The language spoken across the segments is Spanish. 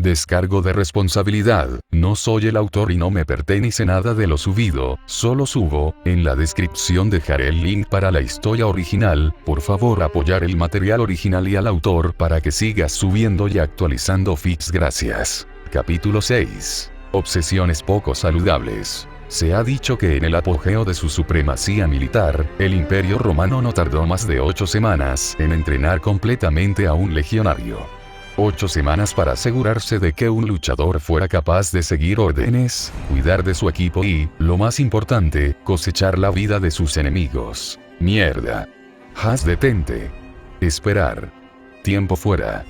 Descargo de responsabilidad, no soy el autor y no me pertenece nada de lo subido, solo subo, en la descripción dejaré el link para la historia original, por favor apoyar el material original y al autor para que sigas subiendo y actualizando feeds gracias. Capítulo 6. Obsesiones poco saludables. Se ha dicho que en el apogeo de su supremacía militar, el Imperio Romano no tardó más de 8 semanas en entrenar completamente a un legionario. 8 semanas para asegurarse de que un luchador fuera capaz de seguir órdenes, cuidar de su equipo y, lo más importante, cosechar la vida de sus enemigos. Mierda. Has detente. Esperar. Tiempo fuera.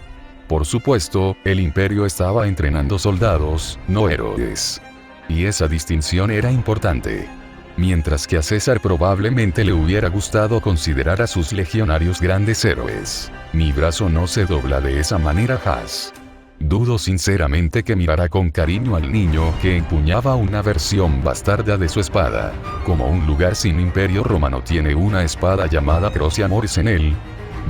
Por supuesto, el imperio estaba entrenando soldados, no héroes. Y esa distinción era importante. Mientras que a César probablemente le hubiera gustado considerar a sus legionarios grandes héroes. Mi brazo no se dobla de esa manera, Has. Dudo sinceramente que mirara con cariño al niño que empuñaba una versión bastarda de su espada. Como un lugar sin imperio romano tiene una espada llamada Crocia Moris en él.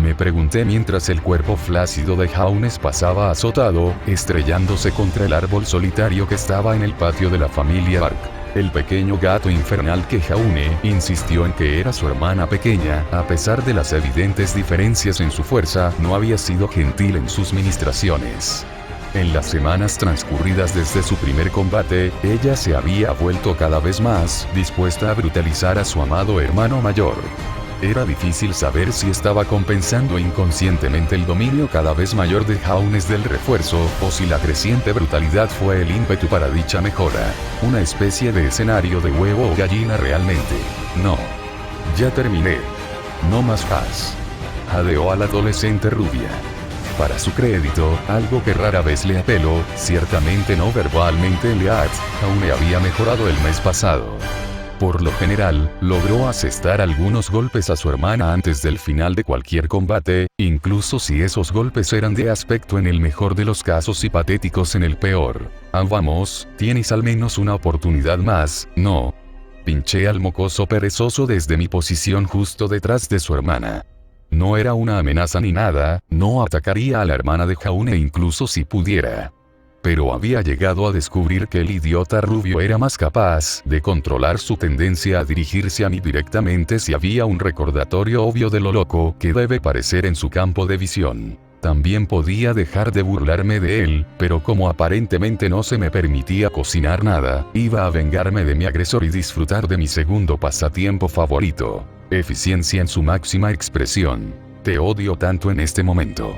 Me pregunté mientras el cuerpo flácido de Jaunes pasaba azotado, estrellándose contra el árbol solitario que estaba en el patio de la familia Bark. El pequeño gato infernal que Jaune insistió en que era su hermana pequeña, a pesar de las evidentes diferencias en su fuerza, no había sido gentil en sus ministraciones. En las semanas transcurridas desde su primer combate, ella se había vuelto cada vez más dispuesta a brutalizar a su amado hermano mayor. Era difícil saber si estaba compensando inconscientemente el dominio cada vez mayor de Jaunes del refuerzo, o si la creciente brutalidad fue el ímpetu para dicha mejora. Una especie de escenario de huevo o gallina realmente. No. Ya terminé. No más Has. Jadeó a la adolescente rubia. Para su crédito, algo que rara vez le apeló, ciertamente no verbalmente en Lead, Jaune había mejorado el mes pasado. Por lo general, logró asestar algunos golpes a su hermana antes del final de cualquier combate, incluso si esos golpes eran de aspecto en el mejor de los casos y patéticos en el peor. Ah, vamos, tienes al menos una oportunidad más, ¿no? Pinché al mocoso perezoso desde mi posición justo detrás de su hermana. No era una amenaza ni nada, no atacaría a la hermana de Jaune incluso si pudiera. Pero había llegado a descubrir que el idiota rubio era más capaz de controlar su tendencia a dirigirse a mí directamente si había un recordatorio obvio de lo loco que debe parecer en su campo de visión. También podía dejar de burlarme de él, pero como aparentemente no se me permitía cocinar nada, iba a vengarme de mi agresor y disfrutar de mi segundo pasatiempo favorito. Eficiencia en su máxima expresión. Te odio tanto en este momento.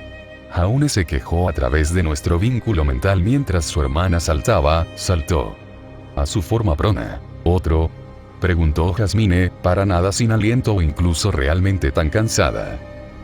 Jaune se quejó a través de nuestro vínculo mental mientras su hermana saltó. A su forma prona. ¿Otro? Preguntó Jasmine, para nada sin aliento o incluso realmente tan cansada.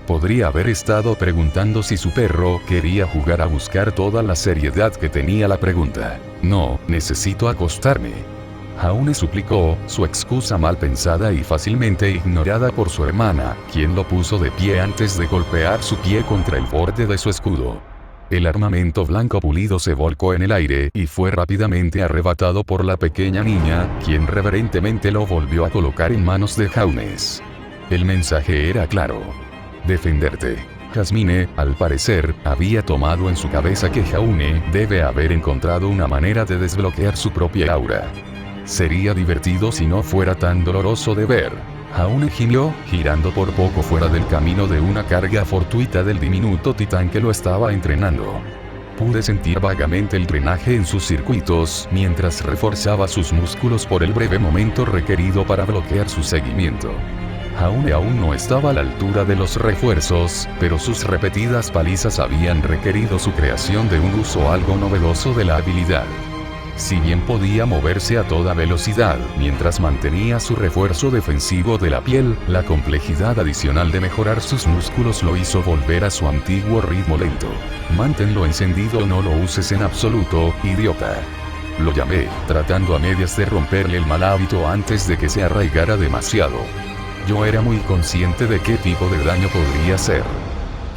Podría haber estado preguntando si su perro quería jugar a buscar toda la seriedad que tenía la pregunta. No, necesito acostarme. Jaune suplicó, su excusa mal pensada y fácilmente ignorada por su hermana, quien lo puso de pie antes de golpear su pie contra el borde de su escudo. El armamento blanco pulido se volcó en el aire y fue rápidamente arrebatado por la pequeña niña, quien reverentemente lo volvió a colocar en manos de Jaunes. El mensaje era claro. Defenderte. Jasmine, al parecer, había tomado en su cabeza que Jaune debe haber encontrado una manera de desbloquear su propia aura. Sería divertido si no fuera tan doloroso de ver. Jaune gimió, girando por poco fuera del camino de una carga fortuita del diminuto titán que lo estaba entrenando. Pude sentir vagamente el drenaje en sus circuitos mientras reforzaba sus músculos por el breve momento requerido para bloquear su seguimiento. Jaune aún no estaba a la altura de los refuerzos, pero sus repetidas palizas habían requerido su creación de un uso algo novedoso de la habilidad. Si bien podía moverse a toda velocidad mientras mantenía su refuerzo defensivo de la piel, la complejidad adicional de mejorar sus músculos lo hizo volver a su antiguo ritmo lento. Manténlo encendido o no lo uses en absoluto, idiota. Lo llamé, tratando a medias de romperle el mal hábito antes de que se arraigara demasiado. Yo era muy consciente de qué tipo de daño podría hacer.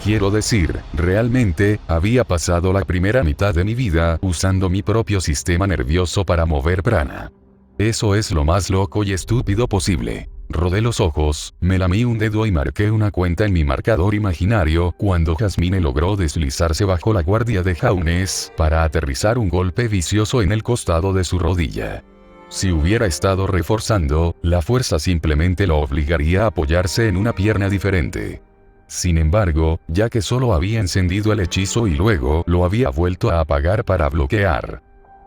Quiero decir, realmente, había pasado la primera mitad de mi vida usando mi propio sistema nervioso para mover prana. Eso es lo más loco y estúpido posible. Rodé los ojos, me lamí un dedo y marqué una cuenta en mi marcador imaginario cuando Jasmine logró deslizarse bajo la guardia de Jaunes para aterrizar un golpe vicioso en el costado de su rodilla. Si hubiera estado reforzando, la fuerza simplemente lo obligaría a apoyarse en una pierna diferente. Sin embargo, ya que solo había encendido el hechizo y luego lo había vuelto a apagar para bloquear.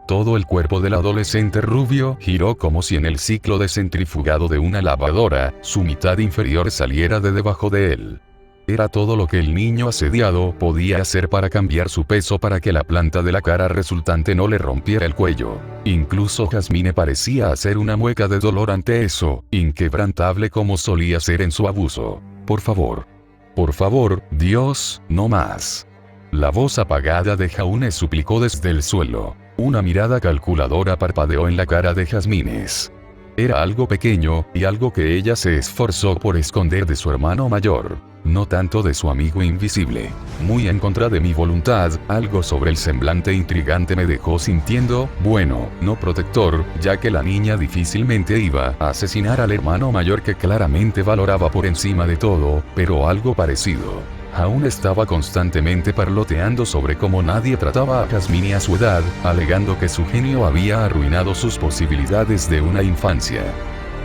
Todo el cuerpo del adolescente rubio giró como si en el ciclo de centrifugado de una lavadora, su mitad inferior saliera de debajo de él. Era todo lo que el niño asediado podía hacer para cambiar su peso para que la planta de la cara resultante no le rompiera el cuello. Incluso Jasmine parecía hacer una mueca de dolor ante eso, inquebrantable como solía ser en su abuso. Por favor, Dios, no más. La voz apagada de Jaune suplicó desde el suelo. Una mirada calculadora parpadeó en la cara de Jasmines. Era algo pequeño, y algo que ella se esforzó por esconder de su hermano mayor. No tanto de su amigo invisible. Muy en contra de mi voluntad, algo sobre el semblante intrigante me dejó sintiendo, bueno, no protector, ya que la niña difícilmente iba a asesinar al hermano mayor que claramente valoraba por encima de todo, pero algo parecido. Aún estaba constantemente parloteando sobre cómo nadie trataba a Jasmine a su edad, alegando que su genio había arruinado sus posibilidades de una infancia.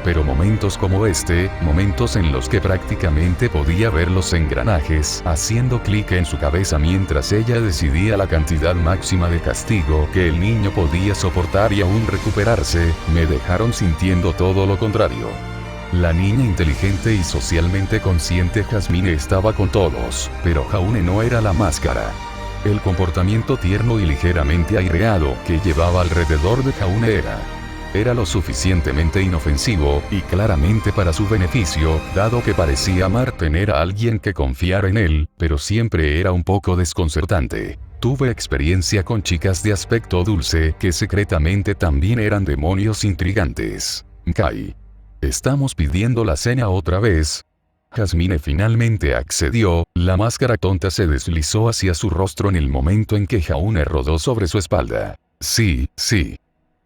Pero momentos como este, momentos en los que prácticamente podía ver los engranajes haciendo clic en su cabeza mientras ella decidía la cantidad máxima de castigo que el niño podía soportar y aún recuperarse, me dejaron sintiendo todo lo contrario. La niña inteligente y socialmente consciente Jasmine estaba con todos, pero Jaune no era la máscara. El comportamiento tierno y ligeramente aireado que llevaba alrededor de Jaune era lo suficientemente inofensivo, y claramente para su beneficio, dado que parecía amar tener a alguien que confiara en él, pero siempre era un poco desconcertante. Tuve experiencia con chicas de aspecto dulce que secretamente también eran demonios intrigantes. Kai. ¿Estamos pidiendo la cena otra vez? Jasmine finalmente accedió, la máscara tonta se deslizó hacia su rostro en el momento en que Jaune rodó sobre su espalda. Sí.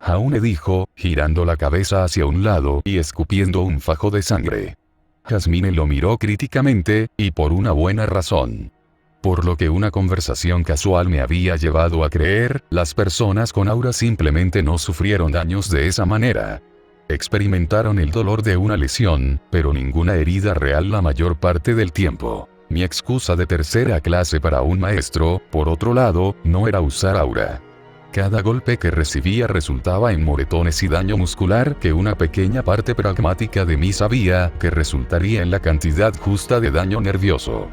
Jaune dijo, girando la cabeza hacia un lado y escupiendo un fajo de sangre. Jasmine lo miró críticamente, y por una buena razón. Por lo que una conversación casual me había llevado a creer, las personas con aura simplemente no sufrieron daños de esa manera. Experimentaron el dolor de una lesión, pero ninguna herida real la mayor parte del tiempo. Mi excusa de tercera clase para un maestro, por otro lado, no era usar aura. Cada golpe que recibía resultaba en moretones y daño muscular que una pequeña parte pragmática de mí sabía que resultaría en la cantidad justa de daño nervioso.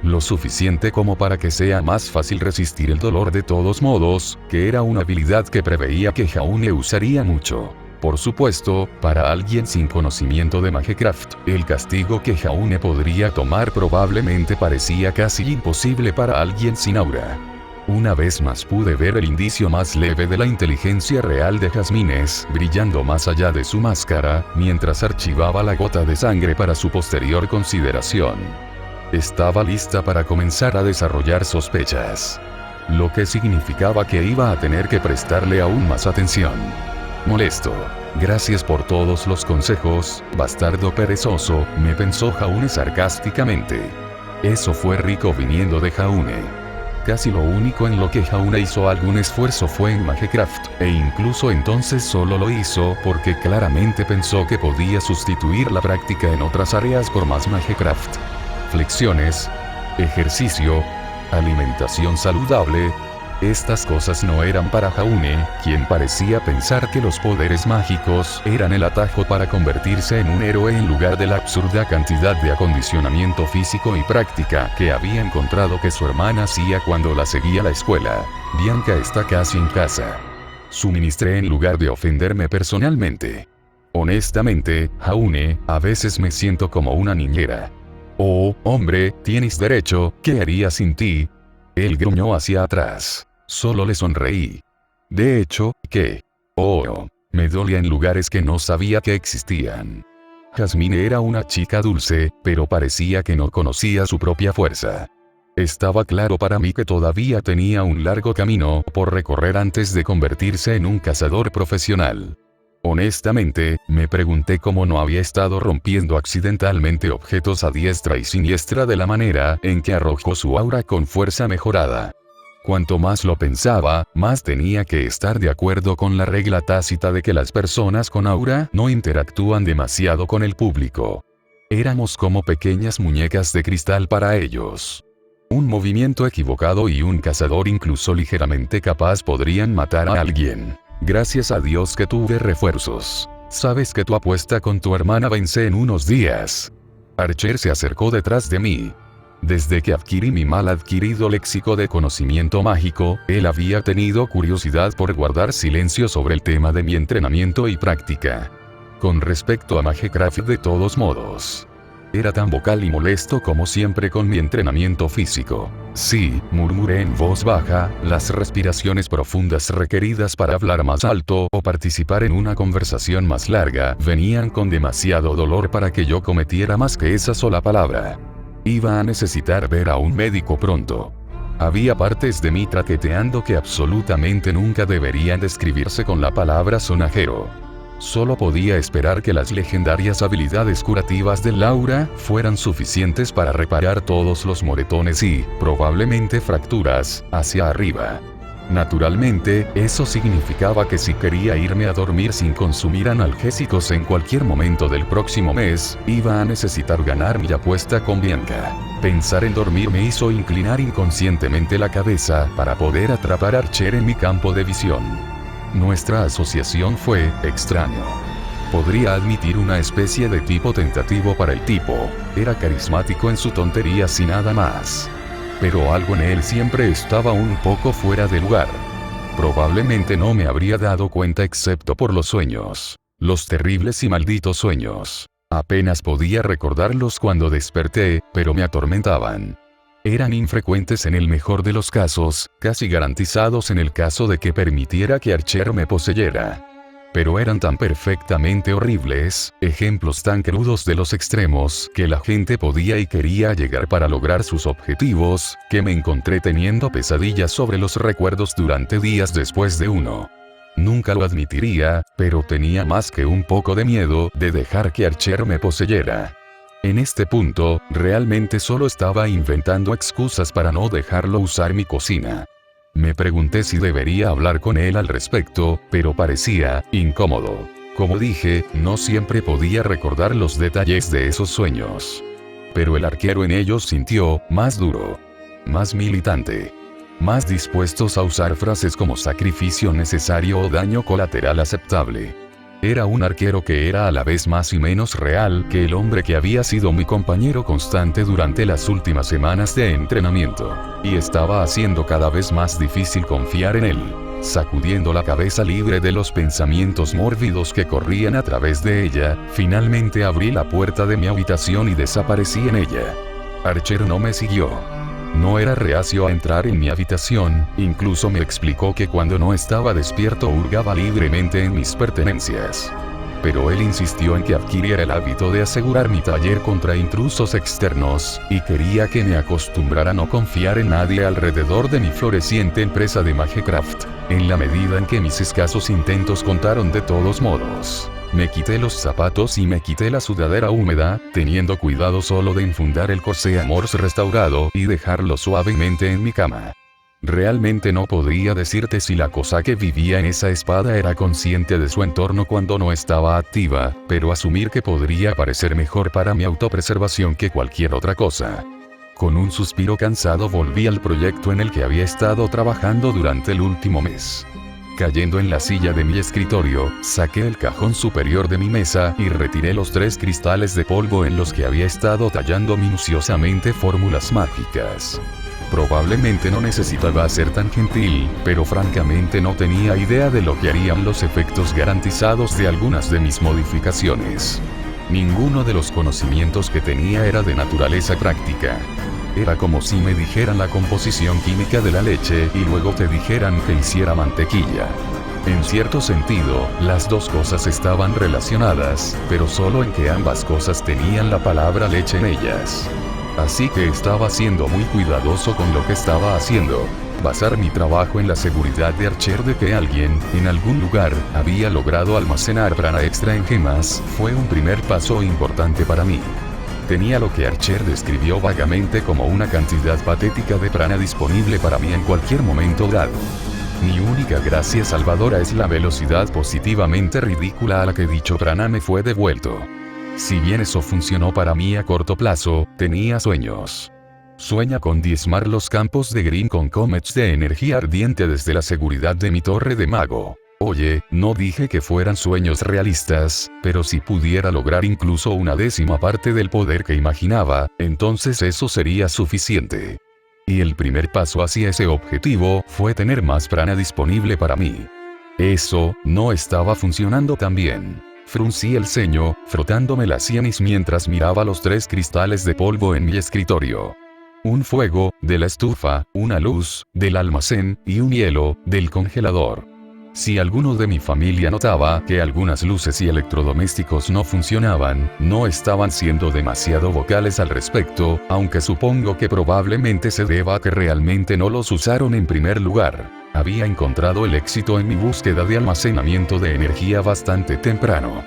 Lo suficiente como para que sea más fácil resistir el dolor de todos modos, que era una habilidad que preveía que Jaune usaría mucho. Por supuesto, para alguien sin conocimiento de Magecraft, el castigo que Jaune podría tomar probablemente parecía casi imposible para alguien sin aura. Una vez más pude ver el indicio más leve de la inteligencia real de Jasmines, brillando más allá de su máscara, mientras archivaba la gota de sangre para su posterior consideración. Estaba lista para comenzar a desarrollar sospechas. Lo que significaba que iba a tener que prestarle aún más atención. Molesto. Gracias por todos los consejos, bastardo perezoso, me pensó Jaune sarcásticamente. Eso fue rico viniendo de Jaune. Casi lo único en lo que Jaune hizo algún esfuerzo fue en Magecraft, e incluso entonces solo lo hizo porque claramente pensó que podía sustituir la práctica en otras áreas por más Magecraft. Flexiones, ejercicio, alimentación saludable. Estas cosas no eran para Jaune, quien parecía pensar que los poderes mágicos eran el atajo para convertirse en un héroe en lugar de la absurda cantidad de acondicionamiento físico y práctica que había encontrado que su hermana hacía cuando la seguía a la escuela. Bianca está casi en casa. Suministré en lugar de ofenderme personalmente. Honestamente, Jaune, a veces me siento como una niñera. Oh, hombre, tienes derecho, ¿qué haría sin ti? Él gruñó hacia atrás. Solo le sonreí. De hecho, ¿qué? Oh, me dolía en lugares que no sabía que existían. Jasmine era una chica dulce, pero parecía que no conocía su propia fuerza. Estaba claro para mí que todavía tenía un largo camino por recorrer antes de convertirse en un cazador profesional. Honestamente, me pregunté cómo no había estado rompiendo accidentalmente objetos a diestra y siniestra de la manera en que arrojó su aura con fuerza mejorada. Cuanto más lo pensaba, más tenía que estar de acuerdo con la regla tácita de que las personas con aura no interactúan demasiado con el público. Éramos como pequeñas muñecas de cristal para ellos. Un movimiento equivocado y un cazador incluso ligeramente capaz podrían matar a alguien. Gracias a Dios que tuve refuerzos. Sabes que tu apuesta con tu hermana vence en unos días. Archer se acercó detrás de mí. Desde que adquirí mi mal adquirido léxico de conocimiento mágico, él había tenido curiosidad por guardar silencio sobre el tema de mi entrenamiento y práctica. Con respecto a Magecraft, de todos modos, era tan vocal y molesto como siempre con mi entrenamiento físico. Sí, murmuré en voz baja, las respiraciones profundas requeridas para hablar más alto o participar en una conversación más larga venían con demasiado dolor para que yo cometiera más que esa sola palabra. Iba a necesitar ver a un médico pronto. Había partes de mí traqueteando que absolutamente nunca deberían describirse con la palabra sonajero. Solo podía esperar que las legendarias habilidades curativas de Laura fueran suficientes para reparar todos los moretones y, probablemente, fracturas, hacia arriba. Naturalmente, eso significaba que si quería irme a dormir sin consumir analgésicos en cualquier momento del próximo mes, iba a necesitar ganar mi apuesta con Bianca. Pensar en dormir me hizo inclinar inconscientemente la cabeza para poder atrapar a Archer en mi campo de visión. Nuestra asociación fue extraño. Podría admitir una especie de tipo tentativo para el tipo. Era carismático en su tontería y nada más. Pero algo en él siempre estaba un poco fuera de lugar. Probablemente no me habría dado cuenta excepto por los sueños. Los terribles y malditos sueños. Apenas podía recordarlos cuando desperté, pero me atormentaban. Eran infrecuentes en el mejor de los casos, casi garantizados en el caso de que permitiera que Archer me poseyera. Pero eran tan perfectamente horribles, ejemplos tan crudos de los extremos que la gente podía y quería llegar para lograr sus objetivos, que me encontré teniendo pesadillas sobre los recuerdos durante días después de uno. Nunca lo admitiría, pero tenía más que un poco de miedo de dejar que Archer me poseyera. En este punto, realmente solo estaba inventando excusas para no dejarlo usar mi cocina. Me pregunté si debería hablar con él al respecto, pero parecía incómodo. Como dije, no siempre podía recordar los detalles de esos sueños. Pero el arquero en ellos sintió más duro, más militante, más dispuestos a usar frases como sacrificio necesario o daño colateral aceptable. Era un arquero que era a la vez más y menos real que el hombre que había sido mi compañero constante durante las últimas semanas de entrenamiento, y estaba haciendo cada vez más difícil confiar en él. Sacudiendo la cabeza libre de los pensamientos mórbidos que corrían a través de ella, finalmente abrí la puerta de mi habitación y desaparecí en ella. Archer no me siguió. No era reacio a entrar en mi habitación, incluso me explicó que cuando no estaba despierto hurgaba libremente en mis pertenencias. Pero él insistió en que adquiriera el hábito de asegurar mi taller contra intrusos externos, y quería que me acostumbrara a no confiar en nadie alrededor de mi floreciente empresa de Magecraft, en la medida en que mis escasos intentos contaron de todos modos. Me quité los zapatos y me quité la sudadera húmeda, teniendo cuidado solo de infundar el corsé Amors restaurado y dejarlo suavemente en mi cama. Realmente no podría decirte si la cosa que vivía en esa espada era consciente de su entorno cuando no estaba activa, pero asumir que podría parecer mejor para mi autopreservación que cualquier otra cosa. Con un suspiro cansado volví al proyecto en el que había estado trabajando durante el último mes. Cayendo en la silla de mi escritorio, saqué el cajón superior de mi mesa y retiré los 3 cristales de polvo en los que había estado tallando minuciosamente fórmulas mágicas. Probablemente no necesitaba ser tan gentil, pero francamente no tenía idea de lo que harían los efectos garantizados de algunas de mis modificaciones. Ninguno de los conocimientos que tenía era de naturaleza práctica. Era como si me dijeran la composición química de la leche y luego te dijeran que hiciera mantequilla. En cierto sentido, las dos cosas estaban relacionadas, pero solo en que ambas cosas tenían la palabra leche en ellas. Así que estaba siendo muy cuidadoso con lo que estaba haciendo. Basar mi trabajo en la seguridad de Archer de que alguien, en algún lugar, había logrado almacenar prana extra en gemas, fue un primer paso importante para mí. Tenía lo que Archer describió vagamente como una cantidad patética de prana disponible para mí en cualquier momento dado. Mi única gracia salvadora es la velocidad positivamente ridícula a la que dicho prana me fue devuelto. Si bien eso funcionó para mí a corto plazo, tenía sueños. Sueña con diezmar los campos de Green con comets de energía ardiente desde la seguridad de mi torre de mago. Oye, no dije que fueran sueños realistas, pero si pudiera lograr incluso una décima parte del poder que imaginaba, entonces eso sería suficiente. Y el primer paso hacia ese objetivo fue tener más prana disponible para mí. Eso no estaba funcionando tan bien. Fruncí el ceño, frotándome las sienes mientras miraba los 3 cristales de polvo en mi escritorio. Un fuego, de la estufa, una luz, del almacén, y un hielo, del congelador. Si alguno de mi familia notaba que algunas luces y electrodomésticos no funcionaban, no estaban siendo demasiado vocales al respecto, aunque supongo que probablemente se deba a que realmente no los usaron en primer lugar. Había encontrado el éxito en mi búsqueda de almacenamiento de energía bastante temprano.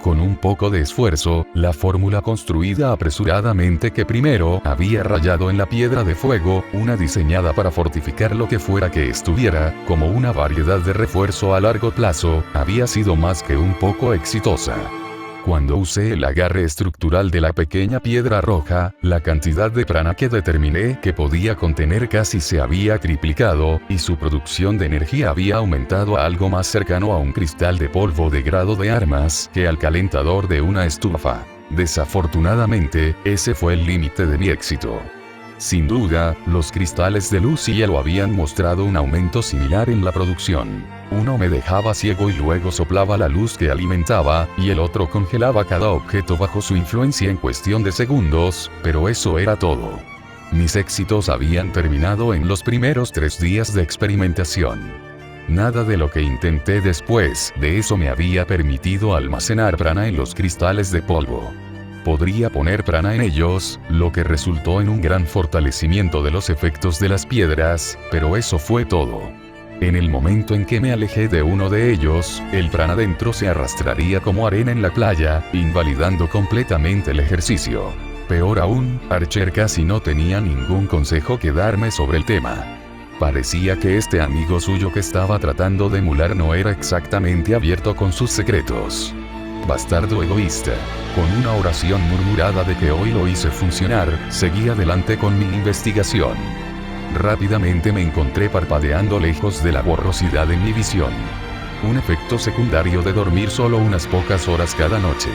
Con un poco de esfuerzo, la fórmula construida apresuradamente que primero había rayado en la piedra de fuego, una diseñada para fortificar lo que fuera que estuviera, como una variedad de refuerzo a largo plazo, había sido más que un poco exitosa. Cuando usé el agarre estructural de la pequeña piedra roja, la cantidad de prana que determiné que podía contener casi se había triplicado, y su producción de energía había aumentado a algo más cercano a un cristal de polvo de grado de armas que al calentador de una estufa. Desafortunadamente, ese fue el límite de mi éxito. Sin duda, los cristales de luz y hielo habían mostrado un aumento similar en la producción. Uno me dejaba ciego y luego soplaba la luz que alimentaba, y el otro congelaba cada objeto bajo su influencia en cuestión de segundos, pero eso era todo. Mis éxitos habían terminado en los primeros 3 días de experimentación. Nada de lo que intenté después de eso me había permitido almacenar prana en los cristales de polvo. Podría poner prana en ellos, lo que resultó en un gran fortalecimiento de los efectos de las piedras, pero eso fue todo. En el momento en que me alejé de uno de ellos, el prana dentro se arrastraría como arena en la playa, invalidando completamente el ejercicio. Peor aún, Archer casi no tenía ningún consejo que darme sobre el tema. Parecía que este amigo suyo que estaba tratando de emular no era exactamente abierto con sus secretos. Bastardo egoísta. Con una oración murmurada de que hoy lo hice funcionar, seguí adelante con mi investigación. Rápidamente me encontré parpadeando lejos de la borrosidad en mi visión. Un efecto secundario de dormir solo unas pocas horas cada noche.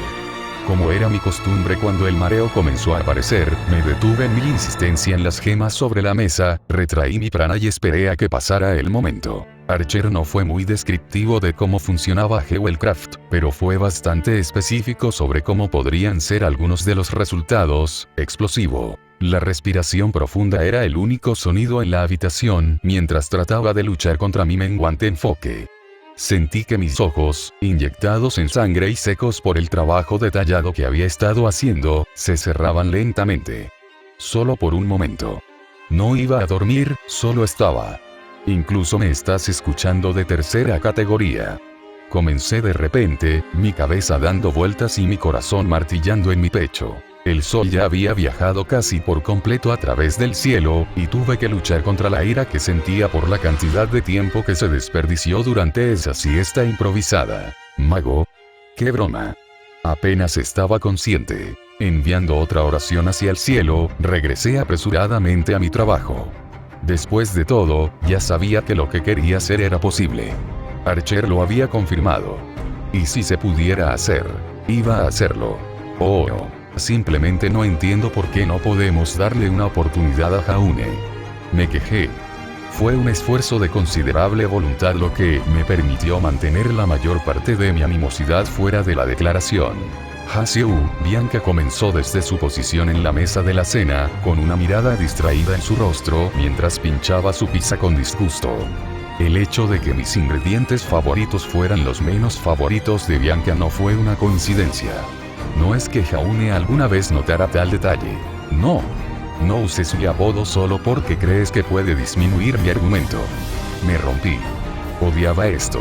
Como era mi costumbre cuando el mareo comenzó a aparecer, me detuve en mi insistencia en las gemas sobre la mesa, retraí mi prana y esperé a que pasara el momento. Archer no fue muy descriptivo de cómo funcionaba Jewelcraft, pero fue bastante específico sobre cómo podrían ser algunos de los resultados. Explosivo. La respiración profunda era el único sonido en la habitación mientras trataba de luchar contra mi menguante enfoque. Sentí que mis ojos, inyectados en sangre y secos por el trabajo detallado que había estado haciendo, se cerraban lentamente. Solo por un momento. No iba a dormir, solo estaba. Incluso me estás escuchando de tercera categoría. Comencé de repente, mi cabeza dando vueltas y mi corazón martillando en mi pecho. El sol ya había viajado casi por completo a través del cielo, y tuve que luchar contra la ira que sentía por la cantidad de tiempo que se desperdició durante esa siesta improvisada. Mago. ¡Qué broma! Apenas estaba consciente. Enviando otra oración hacia el cielo, regresé apresuradamente a mi trabajo. Después de todo, ya sabía que lo que quería hacer era posible. Archer lo había confirmado. Y si se pudiera hacer, iba a hacerlo. Oh, simplemente no entiendo por qué no podemos darle una oportunidad a Jaune. Me quejé. Fue un esfuerzo de considerable voluntad lo que me permitió mantener la mayor parte de mi animosidad fuera de la declaración. Hasiu, Bianca comenzó desde su posición en la mesa de la cena, con una mirada distraída en su rostro mientras pinchaba su pizza con disgusto. El hecho de que mis ingredientes favoritos fueran los menos favoritos de Bianca no fue una coincidencia. No es que Jaune alguna vez notara tal detalle. No. No uses mi apodo solo porque crees que puede disminuir mi argumento. Me rompí. Odiaba esto.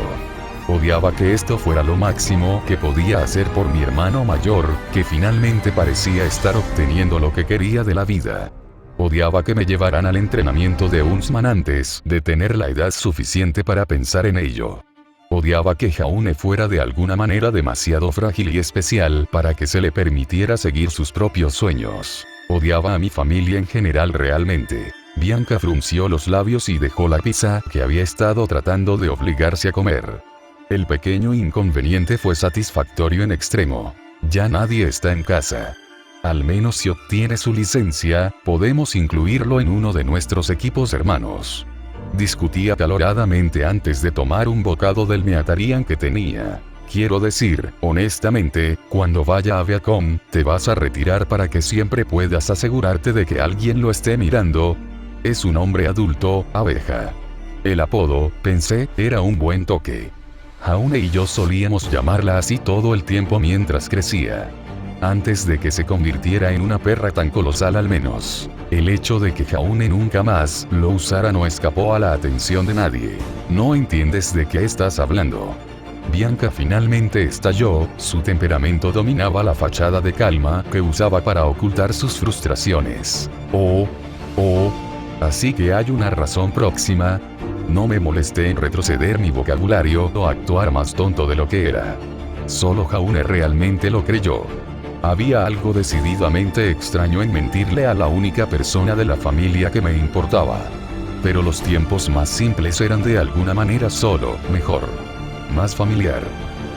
Odiaba que esto fuera lo máximo que podía hacer por mi hermano mayor, que finalmente parecía estar obteniendo lo que quería de la vida. Odiaba que me llevaran al entrenamiento de Huntsman antes de tener la edad suficiente para pensar en ello. Odiaba que Jaune fuera de alguna manera demasiado frágil y especial para que se le permitiera seguir sus propios sueños. Odiaba a mi familia en general realmente. Bianca frunció los labios y dejó la pizza que había estado tratando de obligarse a comer. El pequeño inconveniente fue satisfactorio en extremo. Ya nadie está en casa. Al menos si obtiene su licencia, podemos incluirlo en uno de nuestros equipos hermanos. Discutí acaloradamente antes de tomar un bocado del meatarian que tenía. Quiero decir, honestamente, cuando vaya a Viacom, ¿te vas a retirar para que siempre puedas asegurarte de que alguien lo esté mirando? Es un hombre adulto, abeja. El apodo, pensé, era un buen toque. Jaune y yo solíamos llamarla así todo el tiempo mientras crecía. Antes de que se convirtiera en una perra tan colosal al menos. El hecho de que Jaune nunca más lo usara no escapó a la atención de nadie. No entiendes de qué estás hablando. Bianca finalmente estalló, su temperamento dominaba la fachada de calma que usaba para ocultar sus frustraciones. Así que hay una razón próxima. No me molesté en retroceder mi vocabulario o actuar más tonto de lo que era. Solo Jaune realmente lo creyó. Había algo decididamente extraño en mentirle a la única persona de la familia que me importaba. Pero los tiempos más simples eran de alguna manera solo mejor. Más familiar.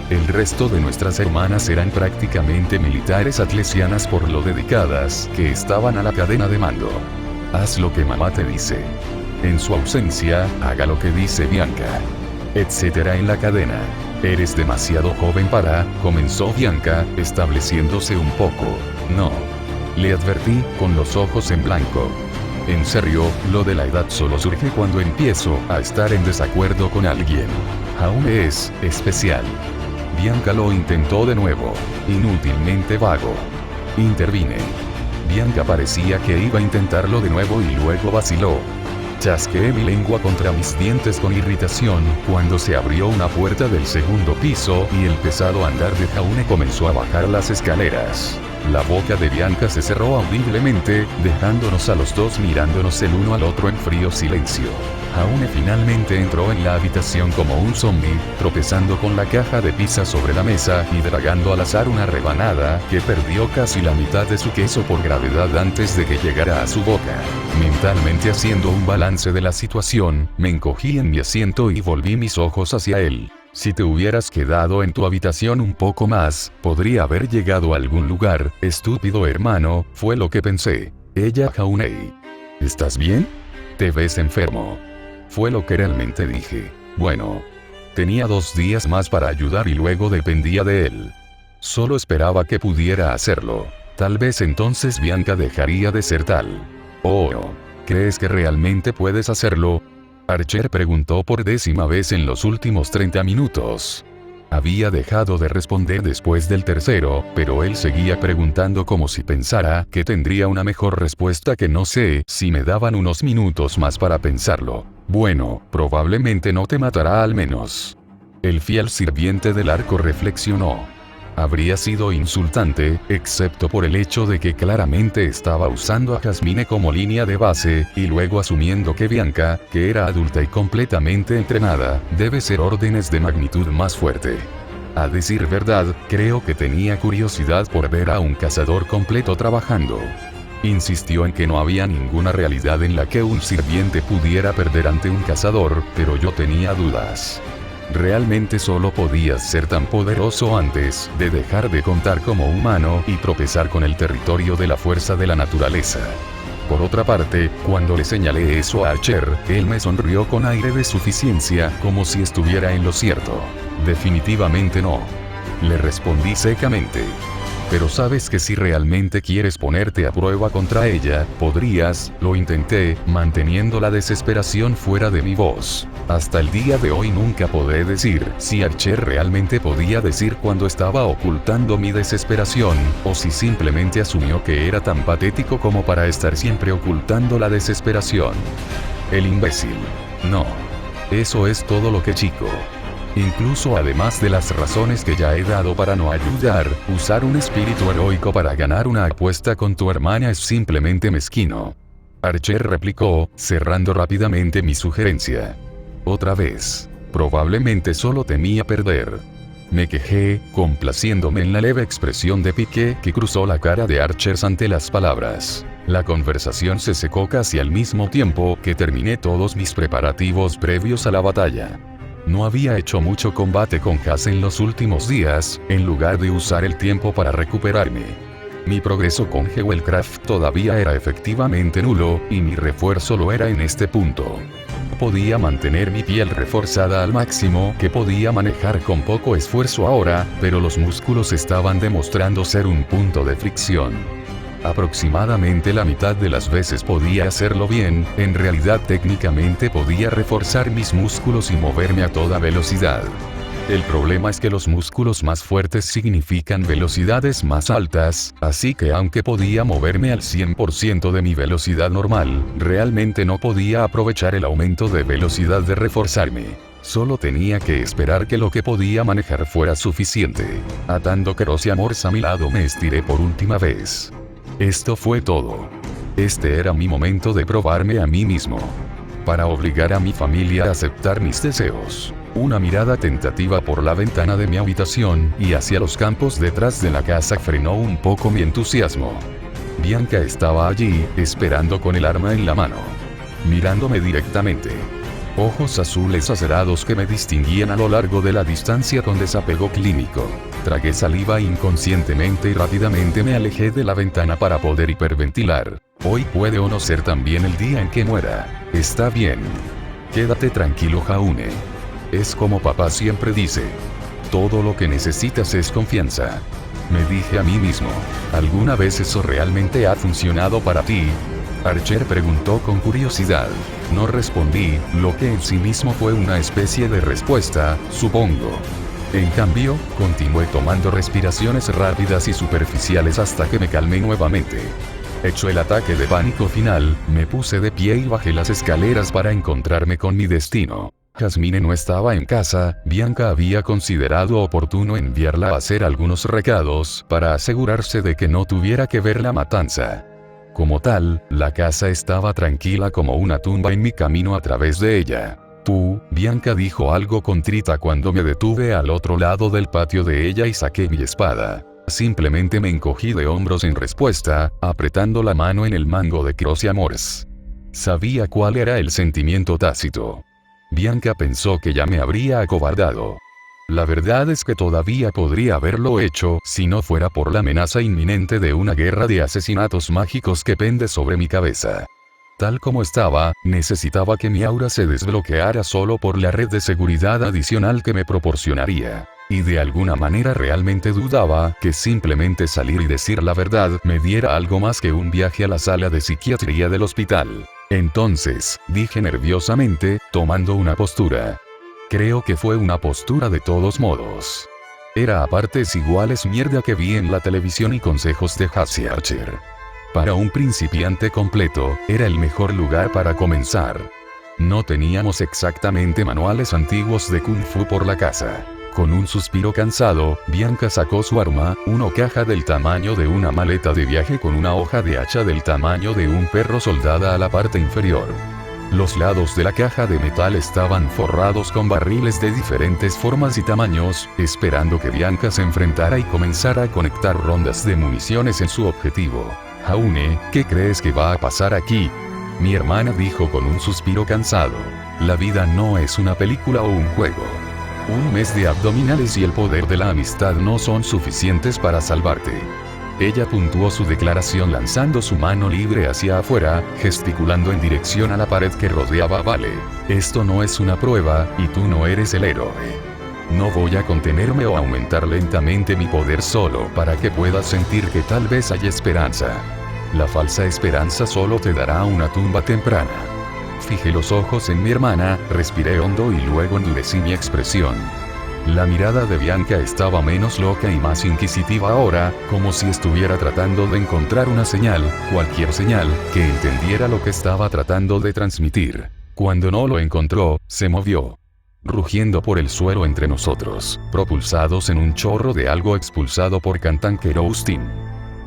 El resto de nuestras hermanas eran prácticamente militares atlesianas por lo dedicadas que estaban a la cadena de mando. Haz lo que mamá te dice. En su ausencia, haga lo que dice Bianca. Etcétera en la cadena. Eres demasiado joven para, comenzó Bianca, estableciéndose un poco. No. Le advertí, con los ojos en blanco. En serio, lo de la edad solo surge cuando empiezo a estar en desacuerdo con alguien. Jaune es especial. Bianca lo intentó de nuevo. Inútilmente vago. Intervine. Bianca parecía que iba a intentarlo de nuevo y luego vaciló. Chasqueé mi lengua contra mis dientes con irritación, cuando se abrió una puerta del segundo piso y el pesado andar de Jaune comenzó a bajar las escaleras. La boca de Bianca se cerró audiblemente, dejándonos a los dos mirándonos el uno al otro en frío silencio. Jaune finalmente entró en la habitación como un zombie, tropezando con la caja de pizza sobre la mesa y tragando al azar una rebanada que perdió casi la mitad de su queso por gravedad antes de que llegara a su boca. Mentalmente haciendo un balance de la situación, me encogí en mi asiento y volví mis ojos hacia él. Si te hubieras quedado en tu habitación un poco más, podría haber llegado a algún lugar, estúpido hermano, fue lo que pensé. Ella Jaune. ¿Estás bien? Te ves enfermo. Fue lo que realmente dije. Bueno. Tenía 2 días más para ayudar y luego dependía de él. Solo esperaba que pudiera hacerlo. Tal vez entonces Bianca dejaría de ser tal. Oh, ¿crees que realmente puedes hacerlo? Archer preguntó por 10ª vez en los últimos 30 minutos. Había dejado de responder después del tercero, pero él seguía preguntando como si pensara que tendría una mejor respuesta que no sé si me daban unos minutos más para pensarlo. Bueno, probablemente no te matará al menos. El fiel sirviente del arco reflexionó. Habría sido insultante, excepto por el hecho de que claramente estaba usando a Jasmine como línea de base, y luego asumiendo que Bianca, que era adulta y completamente entrenada, debe ser órdenes de magnitud más fuerte. A decir verdad, creo que tenía curiosidad por ver a un cazador completo trabajando. Insistió en que no había ninguna realidad en la que un sirviente pudiera perder ante un cazador, pero yo tenía dudas. Realmente solo podías ser tan poderoso antes de dejar de contar como humano y tropezar con el territorio de la fuerza de la naturaleza. Por otra parte, cuando le señalé eso a Archer, él me sonrió con aire de suficiencia, como si estuviera en lo cierto. Definitivamente no. Le respondí secamente. Pero sabes que si realmente quieres ponerte a prueba contra ella, podrías, lo intenté, manteniendo la desesperación fuera de mi voz. Hasta el día de hoy nunca podré decir si Archer realmente podía decir cuando estaba ocultando mi desesperación, o si simplemente asumió que era tan patético como para estar siempre ocultando la desesperación. El imbécil. No. Eso es todo lo que chico. Incluso además de las razones que ya he dado para no ayudar, usar un espíritu heroico para ganar una apuesta con tu hermana es simplemente mezquino. Archer replicó, cerrando rápidamente mi sugerencia. Otra vez. Probablemente solo temía perder. Me quejé, complaciéndome en la leve expresión de pique que cruzó la cara de Archer ante las palabras. La conversación se secó casi al mismo tiempo que terminé todos mis preparativos previos a la batalla. No había hecho mucho combate con Haas en los últimos días, en lugar de usar el tiempo para recuperarme. Mi progreso con Jewelcraft todavía era efectivamente nulo, y mi refuerzo lo era en este punto. Podía mantener mi piel reforzada al máximo que podía manejar con poco esfuerzo ahora, pero los músculos estaban demostrando ser un punto de fricción. Aproximadamente la mitad de las veces podía hacerlo bien, en realidad técnicamente podía reforzar mis músculos y moverme a toda velocidad. El problema es que los músculos más fuertes significan velocidades más altas, así que aunque podía moverme al 100% de mi velocidad normal, realmente no podía aprovechar el aumento de velocidad de reforzarme. Solo tenía que esperar que lo que podía manejar fuera suficiente. Atando Crossy Amors a mi lado me estiré por última vez. Esto fue todo. Este era mi momento de probarme a mí mismo. Para obligar a mi familia a aceptar mis deseos. Una mirada tentativa por la ventana de mi habitación y hacia los campos detrás de la casa frenó un poco mi entusiasmo. Bianca estaba allí, esperando con el arma en la mano. Mirándome directamente. Ojos azules acerados que me distinguían a lo largo de la distancia con desapego clínico. Tragué saliva inconscientemente y rápidamente me alejé de la ventana para poder hiperventilar. Hoy puede o no ser también el día en que muera. Está bien. Quédate tranquilo, Jaune. Es como papá siempre dice. Todo lo que necesitas es confianza. Me dije a mí mismo. ¿Alguna vez eso realmente ha funcionado para ti? Archer preguntó con curiosidad. No respondí, lo que en sí mismo fue una especie de respuesta, supongo. En cambio, continué tomando respiraciones rápidas y superficiales hasta que me calmé nuevamente. Hecho el ataque de pánico final, me puse de pie y bajé las escaleras para encontrarme con mi destino. Jasmine no estaba en casa, Bianca había considerado oportuno enviarla a hacer algunos recados para asegurarse de que no tuviera que ver la matanza. Como tal, la casa estaba tranquila como una tumba en mi camino a través de ella. Tú, Bianca dijo algo contrita cuando me detuve al otro lado del patio de ella y saqué mi espada. Simplemente me encogí de hombros en respuesta, apretando la mano en el mango de Crossy Amors. Sabía cuál era el sentimiento tácito. Bianca pensó que ya me habría acobardado. La verdad es que todavía podría haberlo hecho si no fuera por la amenaza inminente de una guerra de asesinatos mágicos que pende sobre mi cabeza. Tal como estaba, necesitaba que mi aura se desbloqueara solo por la red de seguridad adicional que me proporcionaría. Y de alguna manera realmente dudaba que simplemente salir y decir la verdad me diera algo más que un viaje a la sala de psiquiatría del hospital. Entonces, dije nerviosamente, tomando una postura. Creo que fue una postura de todos modos. Era a partes iguales mierda que vi en la televisión y consejos de Haas y Archer. Para un principiante completo, era el mejor lugar para comenzar. No teníamos exactamente manuales antiguos de Kung Fu por la casa. Con un suspiro cansado, Bianca sacó su arma, una caja del tamaño de una maleta de viaje con una hoja de hacha del tamaño de un perro soldada a la parte inferior. Los lados de la caja de metal estaban forrados con barriles de diferentes formas y tamaños, esperando que Bianca se enfrentara y comenzara a conectar rondas de municiones en su objetivo. Jaune, ¿qué crees que va a pasar aquí? Mi hermana dijo con un suspiro cansado. La vida no es una película o un juego. Un mes de abdominales y el poder de la amistad no son suficientes para salvarte. Ella puntuó su declaración lanzando su mano libre hacia afuera, gesticulando en dirección a la pared que rodeaba a Vale. Esto no es una prueba, y tú no eres el héroe. No voy a contenerme o aumentar lentamente mi poder solo para que puedas sentir que tal vez hay esperanza. La falsa esperanza solo te dará una tumba temprana. Fijé los ojos en mi hermana, respiré hondo y luego endurecí mi expresión. La mirada de Bianca estaba menos loca y más inquisitiva ahora, como si estuviera tratando de encontrar una señal, cualquier señal, que entendiera lo que estaba tratando de transmitir. Cuando no lo encontró, se movió, rugiendo por el suelo entre nosotros, propulsados en un chorro de algo expulsado por Cantankerostin.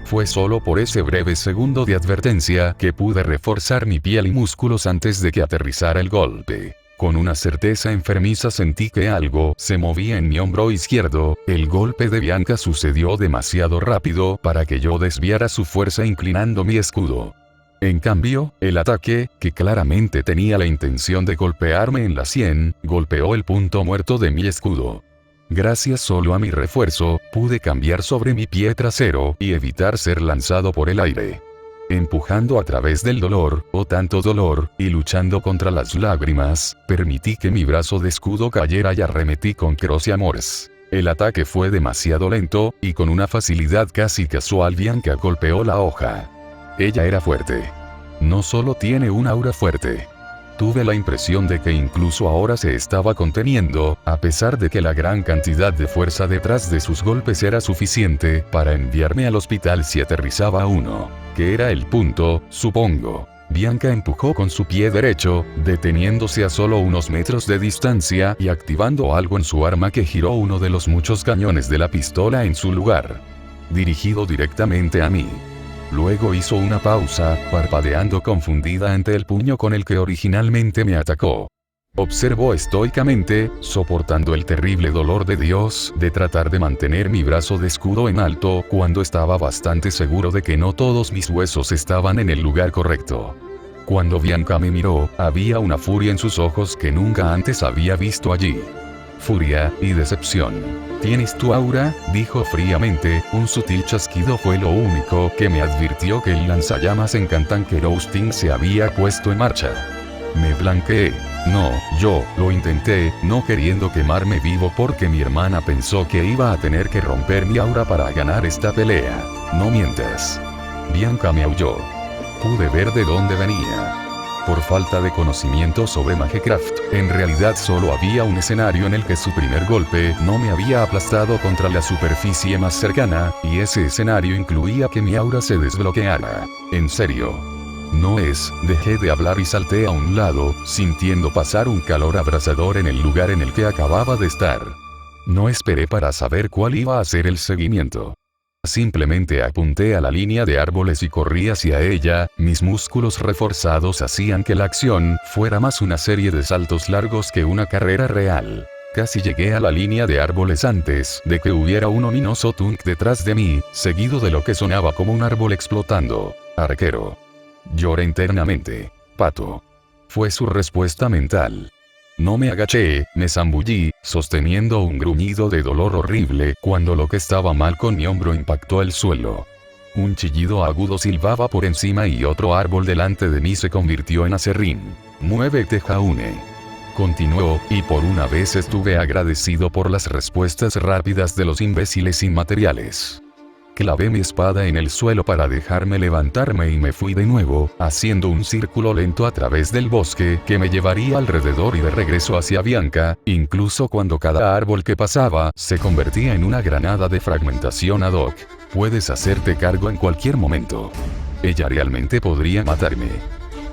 Fue solo por ese breve segundo de advertencia que pude reforzar mi piel y músculos antes de que aterrizara el golpe. Con una certeza enfermiza sentí que algo se movía en mi hombro izquierdo. El golpe de Bianca sucedió demasiado rápido para que yo desviara su fuerza inclinando mi escudo. En cambio, el ataque, que claramente tenía la intención de golpearme en la sien, golpeó el punto muerto de mi escudo. Gracias solo a mi refuerzo, pude cambiar sobre mi pie trasero y evitar ser lanzado por el aire. Empujando a través del dolor, o tanto dolor, y luchando contra las lágrimas, permití que mi brazo de escudo cayera y arremetí con Cross y Amores. El ataque fue demasiado lento, y con una facilidad casi casual Bianca golpeó la hoja. Ella era fuerte. No solo tiene un aura fuerte. Tuve la impresión de que incluso ahora se estaba conteniendo, a pesar de que la gran cantidad de fuerza detrás de sus golpes era suficiente para enviarme al hospital si aterrizaba uno. Que era el punto, supongo. Bianca empujó con su pie derecho, deteniéndose a solo unos metros de distancia y activando algo en su arma que giró uno de los muchos cañones de la pistola en su lugar, dirigido directamente a mí. Luego hizo una pausa, parpadeando confundida ante el puño con el que originalmente me atacó. Observó estoicamente, soportando el terrible dolor de Dios de tratar de mantener mi brazo de escudo en alto cuando estaba bastante seguro de que no todos mis huesos estaban en el lugar correcto. Cuando Bianca me miró, había una furia en sus ojos que nunca antes había visto allí. Furia y decepción. ¿Tienes tu aura?, dijo fríamente. Un sutil chasquido fue lo único que me advirtió que el lanzallamas en Cantankerostin se había puesto en marcha. Me blanqueé. No, yo lo intenté, no queriendo quemarme vivo porque mi hermana pensó que iba a tener que romper mi aura para ganar esta pelea. No mientas. Bianca me aulló. Pude ver de dónde venía. Por falta de conocimiento sobre Magecraft, en realidad solo había un escenario en el que su primer golpe no me había aplastado contra la superficie más cercana, y ese escenario incluía que mi aura se desbloqueara. En serio. No es, dejé de hablar y salté a un lado, sintiendo pasar un calor abrasador en el lugar en el que acababa de estar. No esperé para saber cuál iba a ser el seguimiento. Simplemente apunté a la línea de árboles y corrí hacia ella. Mis músculos reforzados hacían que la acción fuera más una serie de saltos largos que una carrera real. Casi llegué a la línea de árboles antes de que hubiera un ominoso tunk detrás de mí, seguido de lo que sonaba como un árbol explotando. Arquero. Lloré internamente. Pato. Fue su respuesta mental. No me agaché, me zambullí, sosteniendo un gruñido de dolor horrible cuando lo que estaba mal con mi hombro impactó el suelo. Un chillido agudo silbaba por encima y otro árbol delante de mí se convirtió en acerrín. Muévete, Jaune. Continuó, y por una vez estuve agradecido por las respuestas rápidas de los imbéciles inmateriales. Clavé mi espada en el suelo para dejarme levantarme y me fui de nuevo, haciendo un círculo lento a través del bosque que me llevaría alrededor y de regreso hacia Bianca, incluso cuando cada árbol que pasaba se convertía en una granada de fragmentación ad hoc. Puedes hacerte cargo en cualquier momento. Ella realmente podría matarme.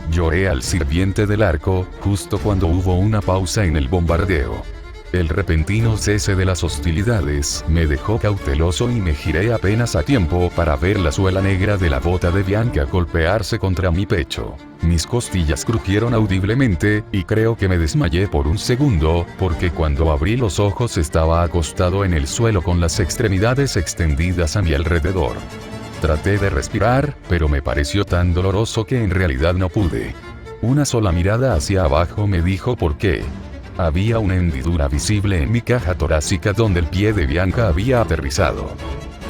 Lloré al sirviente del arco, justo cuando hubo una pausa en el bombardeo. El repentino cese de las hostilidades me dejó cauteloso y me giré apenas a tiempo para ver la suela negra de la bota de Bianca golpearse contra mi pecho. Mis costillas crujieron audiblemente, y creo que me desmayé por un segundo, porque cuando abrí los ojos estaba acostado en el suelo con las extremidades extendidas a mi alrededor. Traté de respirar, pero me pareció tan doloroso que en realidad no pude. Una sola mirada hacia abajo me dijo por qué. Había una hendidura visible en mi caja torácica donde el pie de Bianca había aterrizado.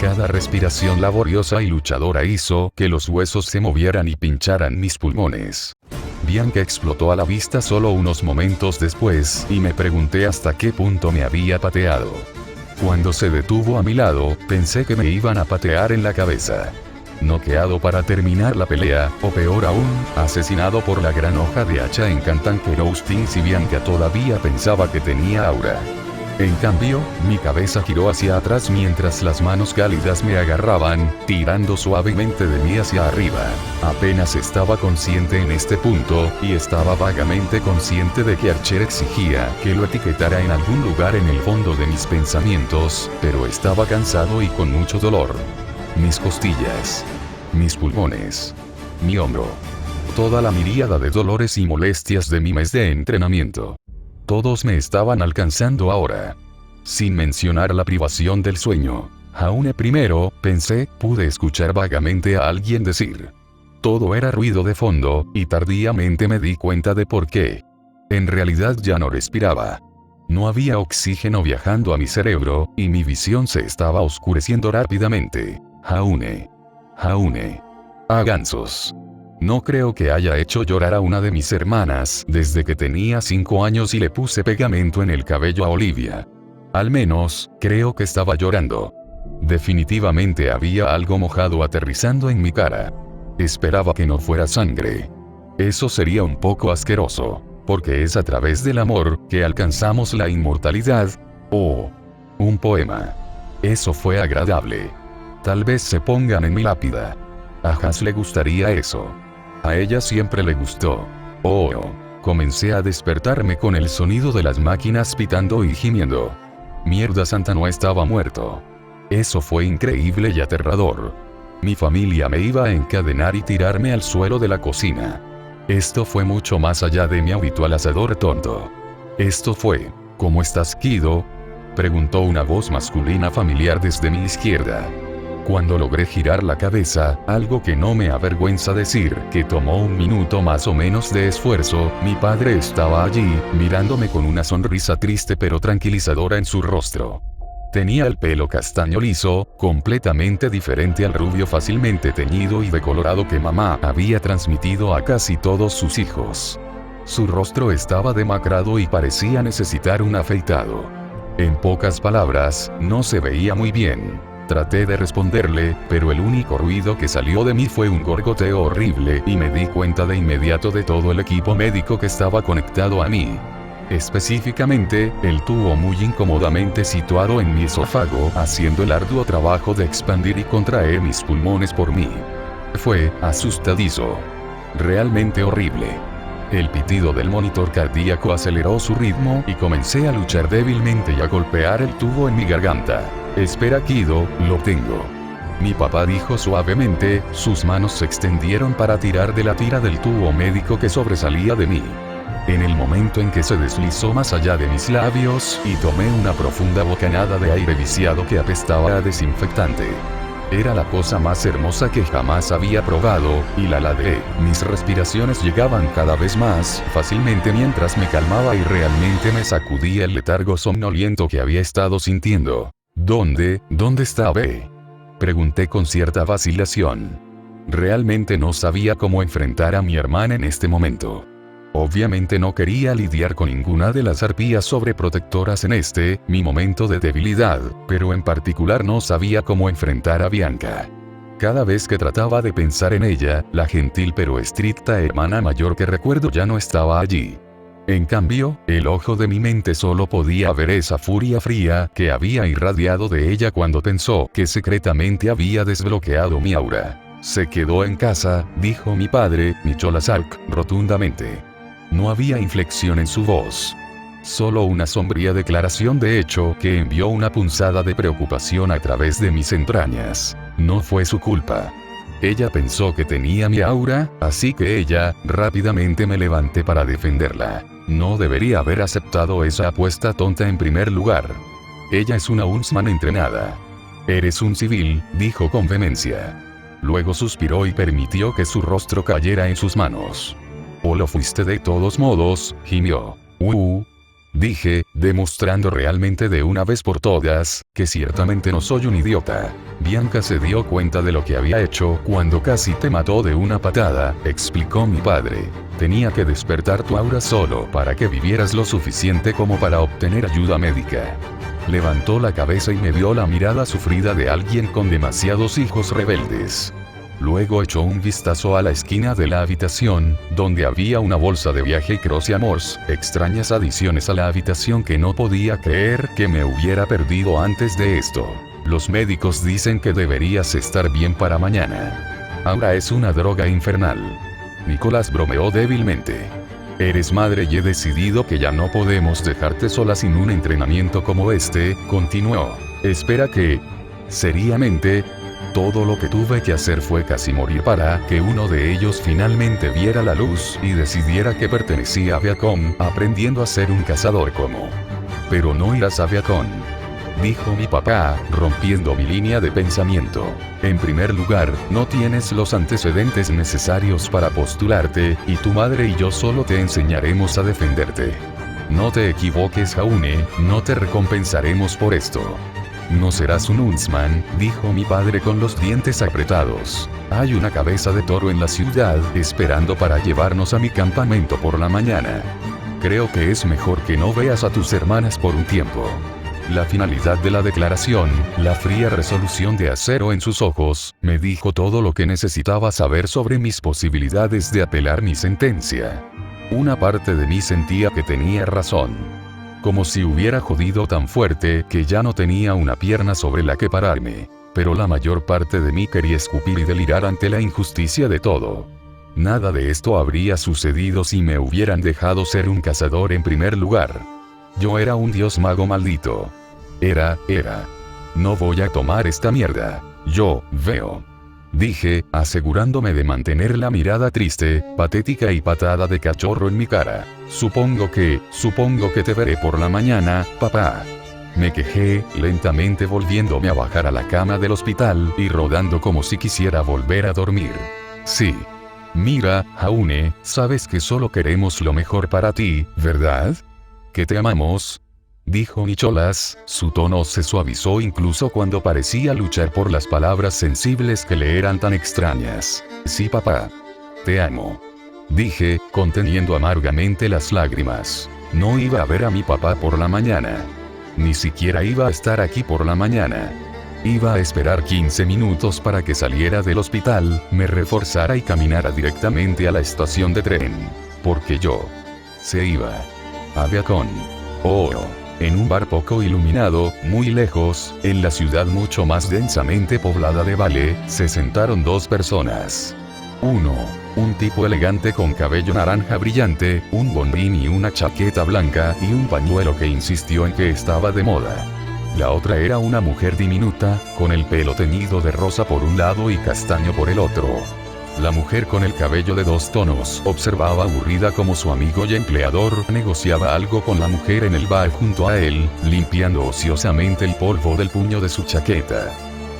Cada respiración laboriosa y luchadora hizo que los huesos se movieran y pincharan mis pulmones. Bianca explotó a la vista solo unos momentos después y me pregunté hasta qué punto me había pateado. Cuando se detuvo a mi lado, pensé que me iban a patear en la cabeza. Noqueado para terminar la pelea, o peor aún, asesinado por la gran hoja de hacha en Cantanque Roastings y Bianca todavía pensaba que tenía aura. En cambio, mi cabeza giró hacia atrás mientras las manos cálidas me agarraban, tirando suavemente de mí hacia arriba. Apenas estaba consciente en este punto, y estaba vagamente consciente de que Archer exigía que lo etiquetara en algún lugar en el fondo de mis pensamientos, pero estaba cansado y con mucho dolor. Mis costillas, mis pulmones, mi hombro. Toda la miríada de dolores y molestias de mi mes de entrenamiento. Todos me estaban alcanzando ahora. Sin mencionar la privación del sueño. Aún primero, pensé, pude escuchar vagamente a alguien decir. Todo era ruido de fondo, y tardíamente me di cuenta de por qué. En realidad ya no respiraba. No había oxígeno viajando a mi cerebro, y mi visión se estaba oscureciendo rápidamente. Jaune. A gansos. No creo que haya hecho llorar a una de mis hermanas desde que tenía 5 años y le puse pegamento en el cabello a Olivia. Al menos, creo que estaba llorando. Definitivamente había algo mojado aterrizando en mi cara. Esperaba que no fuera sangre. Eso sería un poco asqueroso, porque es a través del amor que alcanzamos la inmortalidad. Oh, un poema. Eso fue agradable. Tal vez se pongan en mi lápida. A Has le gustaría eso. A ella siempre le gustó. Oh, comencé a despertarme con el sonido de las máquinas pitando y gimiendo. Mierda santa, no estaba muerto. Eso fue increíble y aterrador. Mi familia me iba a encadenar y tirarme al suelo de la cocina. Esto fue mucho más allá de mi habitual asador tonto. Esto fue, ¿cómo estás, Kido?, preguntó una voz masculina familiar desde mi izquierda. Cuando logré girar la cabeza, algo que no me avergüenza decir, que tomó un minuto más o menos de esfuerzo, mi padre estaba allí, mirándome con una sonrisa triste pero tranquilizadora en su rostro. Tenía el pelo castaño liso, completamente diferente al rubio fácilmente teñido y decolorado que mamá había transmitido a casi todos sus hijos. Su rostro estaba demacrado y parecía necesitar un afeitado. En pocas palabras, no se veía muy bien. Traté de responderle, pero el único ruido que salió de mí fue un gorgoteo horrible y me di cuenta de inmediato de todo el equipo médico que estaba conectado a mí. Específicamente, el tubo muy incómodamente situado en mi esófago, haciendo el arduo trabajo de expandir y contraer mis pulmones por mí. Fue asustadizo. Realmente horrible. El pitido del monitor cardíaco aceleró su ritmo y comencé a luchar débilmente y a golpear el tubo en mi garganta. Espera, Kido, lo tengo. Mi papá dijo suavemente, sus manos se extendieron para tirar de la tira del tubo médico que sobresalía de mí. En el momento en que se deslizó más allá de mis labios y tomé una profunda bocanada de aire viciado que apestaba a desinfectante. Era la cosa más hermosa que jamás había probado, y la ladeé. Mis respiraciones llegaban cada vez más fácilmente mientras me calmaba y realmente me sacudía el letargo somnoliento que había estado sintiendo. ¿Dónde está B?, pregunté con cierta vacilación. Realmente no sabía cómo enfrentar a mi hermana en este momento. Obviamente no quería lidiar con ninguna de las arpías sobreprotectoras en mi momento de debilidad, pero en particular no sabía cómo enfrentar a Bianca. Cada vez que trataba de pensar en ella, la gentil pero estricta hermana mayor que recuerdo ya no estaba allí. En cambio, el ojo de mi mente solo podía ver esa furia fría que había irradiado de ella cuando pensó que secretamente había desbloqueado mi aura. Se quedó en casa, dijo mi padre, Nicholas Salk, rotundamente. No había inflexión en su voz. Solo una sombría declaración de hecho que envió una punzada de preocupación a través de mis entrañas. No fue su culpa. Ella pensó que tenía mi aura, así que ella, rápidamente me levanté para defenderla. No debería haber aceptado esa apuesta tonta en primer lugar. Ella es una Huntsman entrenada. Eres un civil, dijo con vehemencia. Luego suspiró y permitió que su rostro cayera en sus manos. O lo fuiste de todos modos, gimió. Dije, demostrando realmente de una vez por todas, que ciertamente no soy un idiota. Bianca se dio cuenta de lo que había hecho cuando casi te mató de una patada, explicó mi padre. Tenía que despertar tu aura solo para que vivieras lo suficiente como para obtener ayuda médica. Levantó la cabeza y me dio la mirada sufrida de alguien con demasiados hijos rebeldes. Luego echó un vistazo a la esquina de la habitación, donde había una bolsa de viaje y crossmores, extrañas adiciones a la habitación que no podía creer que me hubiera perdido antes de esto. Los médicos dicen que deberías estar bien para mañana. Ahora es una droga infernal. Nicolás bromeó débilmente. Eres madre y he decidido que ya no podemos dejarte sola sin un entrenamiento como este, continuó. Espera que... Seriamente... Todo lo que tuve que hacer fue casi morir para que uno de ellos finalmente viera la luz y decidiera que pertenecía a Viacom, aprendiendo a ser un cazador como. Pero no irás a Viacom, dijo mi papá, rompiendo mi línea de pensamiento. En primer lugar, no tienes los antecedentes necesarios para postularte, y tu madre y yo solo te enseñaremos a defenderte. No te equivoques, Jaune, no te recompensaremos por esto. No serás un huntsman, dijo mi padre con los dientes apretados. Hay una cabeza de toro en la ciudad, esperando para llevarnos a mi campamento por la mañana. Creo que es mejor que no veas a tus hermanas por un tiempo. La finalidad de la declaración, la fría resolución de acero en sus ojos, me dijo todo lo que necesitaba saber sobre mis posibilidades de apelar mi sentencia. Una parte de mí sentía que tenía razón. Como si hubiera jodido tan fuerte que ya no tenía una pierna sobre la que pararme. Pero la mayor parte de mí quería escupir y delirar ante la injusticia de todo. Nada de esto habría sucedido si me hubieran dejado ser un cazador en primer lugar. Yo era un dios mago maldito. Era. No voy a tomar esta mierda. Yo veo. Dije, asegurándome de mantener la mirada triste, patética y patada de cachorro en mi cara. Supongo que te veré por la mañana, papá. Me quejé, lentamente volviéndome a bajar a la cama del hospital y rodando como si quisiera volver a dormir. Sí. Mira, Jaune, sabes que solo queremos lo mejor para ti, ¿verdad? Que te amamos. Dijo Nicholas, su tono se suavizó incluso cuando parecía luchar por las palabras sensibles que le eran tan extrañas. Sí, papá. Te amo. Dije, conteniendo amargamente las lágrimas. No iba a ver a mi papá por la mañana. Ni siquiera iba a estar aquí por la mañana. Iba a esperar 15 minutos para que saliera del hospital, me reforzara y caminara directamente a la estación de tren. Porque yo se iba a Viacom. En un bar poco iluminado, muy lejos, en la ciudad mucho más densamente poblada de Vale, se sentaron dos personas. Uno, un tipo elegante con cabello naranja brillante, un bombín y una chaqueta blanca y un pañuelo que insistió en que estaba de moda. La otra era una mujer diminuta, con el pelo teñido de rosa por un lado y castaño por el otro. La mujer con el cabello de dos tonos observaba aburrida como su amigo y empleador negociaba algo con la mujer en el bar junto a él, limpiando ociosamente el polvo del puño de su chaqueta.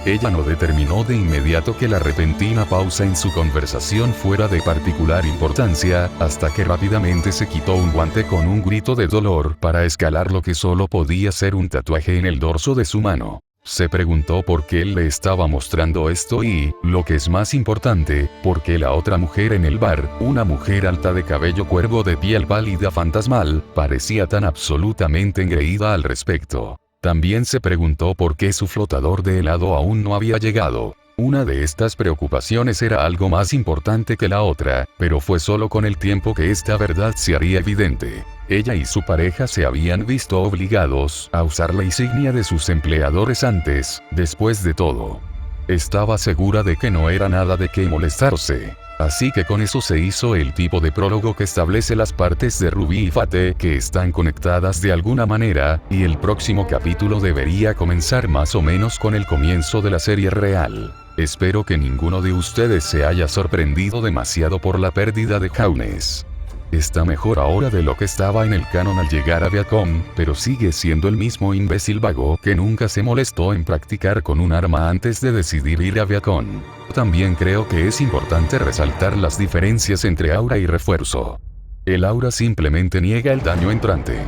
Ella no determinó de inmediato que la repentina pausa en su conversación fuera de particular importancia, hasta que rápidamente se quitó un guante con un grito de dolor para escalar lo que solo podía ser un tatuaje en el dorso de su mano. Se preguntó por qué él le estaba mostrando esto y, lo que es más importante, por qué la otra mujer en el bar, una mujer alta de cabello cuervo de piel pálida fantasmal, parecía tan absolutamente engreída al respecto. También se preguntó por qué su flotador de helado aún no había llegado. Una de estas preocupaciones era algo más importante que la otra, pero fue solo con el tiempo que esta verdad se haría evidente. Ella y su pareja se habían visto obligados a usar la insignia de sus empleadores antes, después de todo. Estaba segura de que no era nada de qué molestarse. Así que con eso se hizo el tipo de prólogo que establece las partes de Ruby y Fate que están conectadas de alguna manera, y el próximo capítulo debería comenzar más o menos con el comienzo de la serie real. Espero que ninguno de ustedes se haya sorprendido demasiado por la pérdida de Jaunes. Está mejor ahora de lo que estaba en el canon al llegar a Viacom, pero sigue siendo el mismo imbécil vago que nunca se molestó en practicar con un arma antes de decidir ir a Viacom. También creo que es importante resaltar las diferencias entre aura y refuerzo. El aura simplemente niega el daño entrante.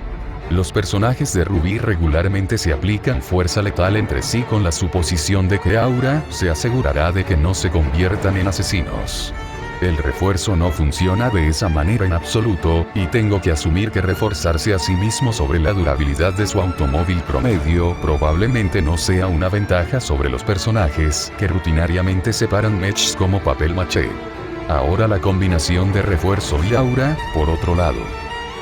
Los personajes de Ruby regularmente se aplican fuerza letal entre sí con la suposición de que Aura se asegurará de que no se conviertan en asesinos. El refuerzo no funciona de esa manera en absoluto, y tengo que asumir que reforzarse a sí mismo sobre la durabilidad de su automóvil promedio probablemente no sea una ventaja sobre los personajes que rutinariamente separan mechs como papel maché. Ahora la combinación de refuerzo y aura, por otro lado.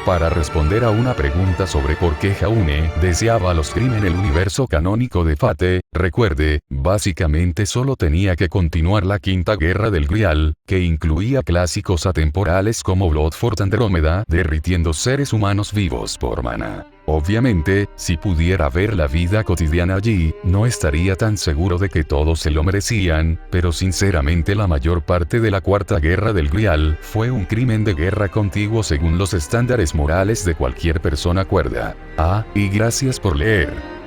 Para responder a una pregunta sobre por qué Jaune deseaba los Grimm en el universo canónico de Fate, recuerde, básicamente solo tenía que continuar la quinta guerra del Grial, que incluía clásicos atemporales como Bloodfort Andrómeda derritiendo seres humanos vivos por mana. Obviamente, si pudiera ver la vida cotidiana allí, no estaría tan seguro de que todos se lo merecían, pero sinceramente la mayor parte de la Cuarta Guerra del Grial fue un crimen de guerra contiguo según los estándares morales de cualquier persona cuerda. Ah, y gracias por leer.